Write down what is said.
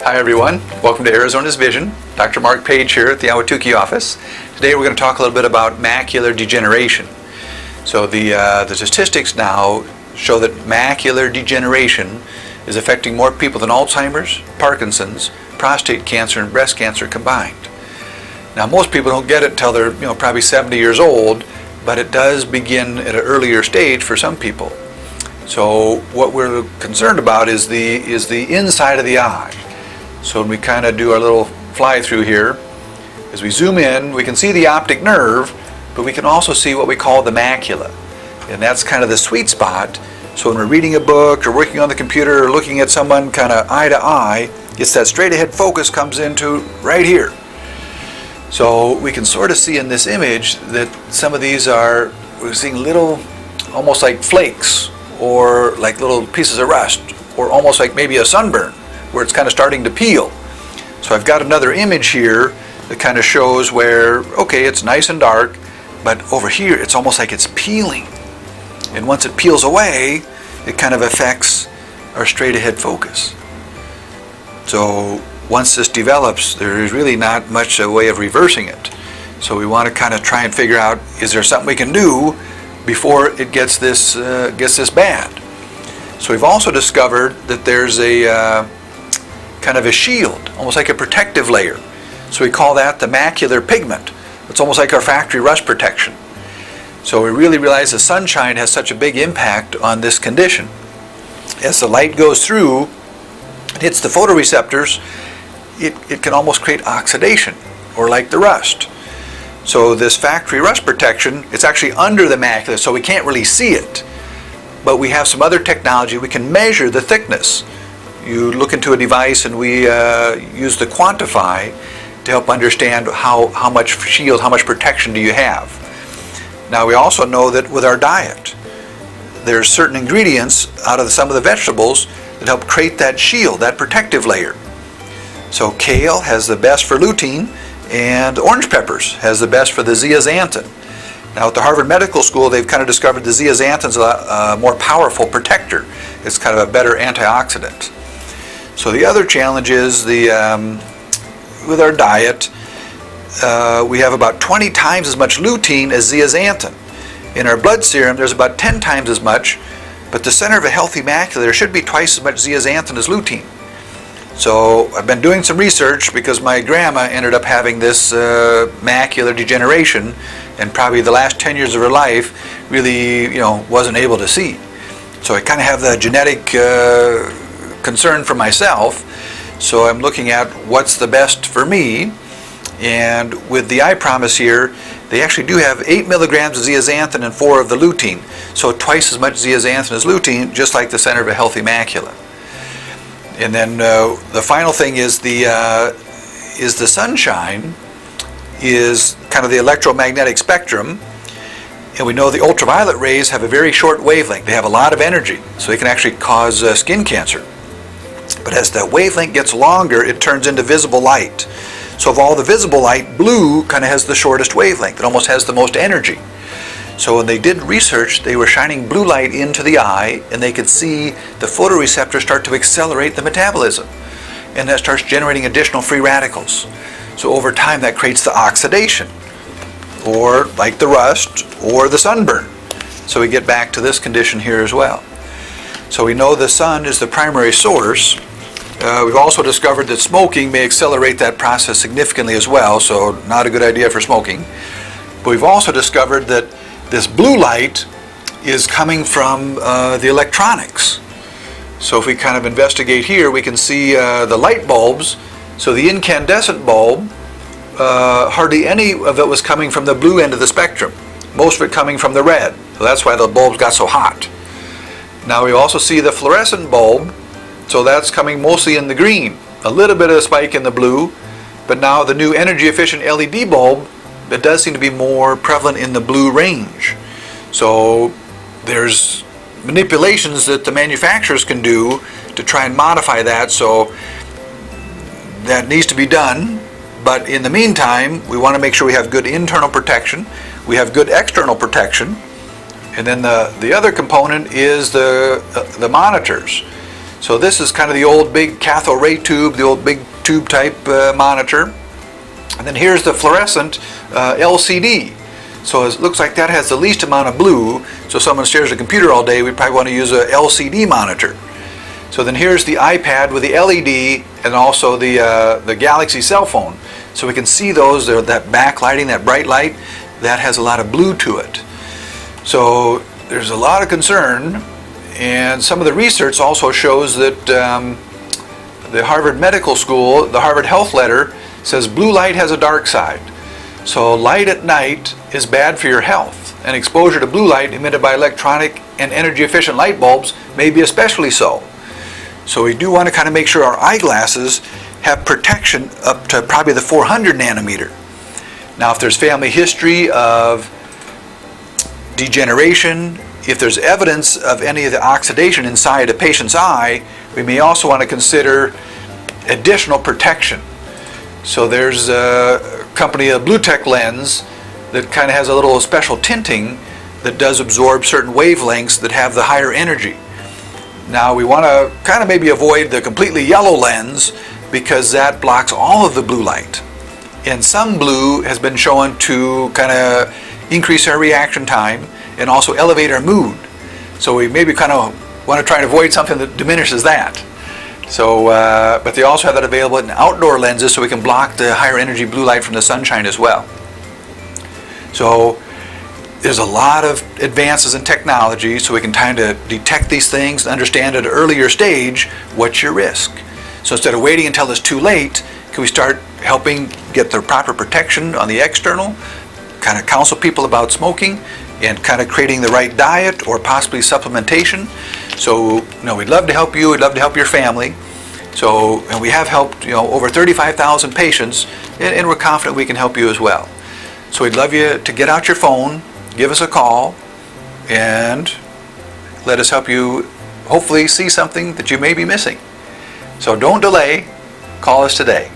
Hi everyone, welcome to Arizona's Vision. Dr. Mark Page here at the Ahwatukee office. Today we're going to talk a little bit about macular degeneration. So the statistics now show that macular degeneration is affecting more people than Alzheimer's, Parkinson's, prostate cancer, and breast cancer combined. Now most people don't get it until they're probably 70 years old, but it does begin at an earlier stage for some people. So what we're concerned about is the inside of the eye. So when we kind of do our little fly through here, as we zoom in, we can see the optic nerve, but we can also see what we call the macula. And that's kind of the sweet spot. So when we're reading a book or working on the computer or looking at someone kind of eye to eye, it's that straight ahead focus comes into right here. So we can sort of see in this image that some of these we're seeing little, almost like flakes, or like little pieces of rust, or almost like maybe a sunburn, where it's kind of starting to peel. So I've got another image here that kind of shows where, okay, it's nice and dark, but over here it's almost like it's peeling. And once it peels away, it kind of affects our straight ahead focus. So once this develops, there is really not much a way of reversing it. So we want to kind of try and figure out, is there something we can do before it gets this bad? So we've also discovered that there's a kind of a shield, almost like a protective layer. So we call that the macular pigment. It's almost like our factory rust protection. So we really realize the sunshine has such a big impact on this condition. As the light goes through and hits the photoreceptors, it can almost create oxidation, or like the rust. So this factory rust protection, it's actually under the macula, so we can't really see it. But we have some other technology. We can measure the thickness. You look into a device and we use the quantify to help understand how much shield, how much protection do you have. Now we also know that with our diet, there's certain ingredients out of some of the vegetables that help create that shield, that protective layer. So kale has the best for lutein, and orange peppers has the best for the zeaxanthin. Now at the Harvard Medical School, they've kind of discovered the zeaxanthin is a more powerful protector. It's kind of a better antioxidant. So the other challenge is with our diet, we have about 20 times as much lutein as zeaxanthin. In our blood serum, there's about 10 times as much, but the center of a healthy macula, there should be twice as much zeaxanthin as lutein. So I've been doing some research because my grandma ended up having this macular degeneration, and probably the last 10 years of her life really wasn't able to see. So I kind of have the genetic concern for myself. So I'm looking at what's the best for me. And with the Eye Promise here, they actually do have 8 milligrams of zeaxanthin and 4 of the lutein. So twice as much zeaxanthin as lutein, just like the center of a healthy macula. And then the final thing is the sunshine is kind of the electromagnetic spectrum, and we know the ultraviolet rays have a very short wavelength. They have a lot of energy, so they can actually cause skin cancer. But as the wavelength gets longer, it turns into visible light. So of all the visible light, blue kind of has the shortest wavelength. It almost has the most energy. So when they did research, they were shining blue light into the eye, and they could see the photoreceptors start to accelerate the metabolism, and that starts generating additional free radicals. So over time, that creates the oxidation, or like the rust, or the sunburn. So we get back to this condition here as well. So we know the sun is the primary source. We've also discovered that smoking may accelerate that process significantly as well, so not a good idea for smoking. But we've also discovered that this blue light is coming from the electronics. So if we kind of investigate here, we can see the light bulbs. So the incandescent bulb, hardly any of it was coming from the blue end of the spectrum. Most of it coming from the red. So that's why the bulbs got so hot. Now we also see the fluorescent bulb. So that's coming mostly in the green. A little bit of a spike in the blue. But now the new energy efficient LED bulb, that does seem to be more prevalent in the blue range. So there's manipulations that the manufacturers can do to try and modify that, so that needs to be done. But in the meantime, we want to make sure we have good internal protection, we have good external protection, and then the other component is the monitors. So this is kind of the old big cathode ray tube, the old big tube type monitor. And then here's the fluorescent LCD. So it looks like that has the least amount of blue. So if someone stares at a computer all day, we probably want to use a LCD monitor. So then here's the iPad with the LED and also the Galaxy cell phone. So we can see those, that backlighting, that bright light, that has a lot of blue to it. So there's a lot of concern, and some of the research also shows that the Harvard Medical School, the Harvard Health Letter, says blue light has a dark side. So light at night is bad for your health, and exposure to blue light emitted by electronic and energy efficient light bulbs may be especially so. So we do want to kind of make sure our eyeglasses have protection up to probably the 400 nanometer. Now if there's family history of degeneration, if there's evidence of any of the oxidation inside a patient's eye, we may also want to consider additional protection. So there's a company, a Blue Tech lens, that kind of has a little special tinting that does absorb certain wavelengths that have the higher energy. Now we want to kind of maybe avoid the completely yellow lens because that blocks all of the blue light. And some blue has been shown to kind of increase our reaction time and also elevate our mood. So we maybe kind of want to try and avoid something that diminishes that. So, but they also have that available in outdoor lenses, so we can block the higher energy blue light from the sunshine as well. So there's a lot of advances in technology, so we can kind of detect these things and understand at an earlier stage what's your risk. So instead of waiting until it's too late, can we start helping get the proper protection on the external, kind of counsel people about smoking, and kind of creating the right diet or possibly supplementation. So, we'd love to help you, we'd love to help your family. So, and we have helped, over 35,000 patients, and we're confident we can help you as well. So we'd love you to get out your phone, give us a call, and let us help you hopefully see something that you may be missing. So don't delay, call us today.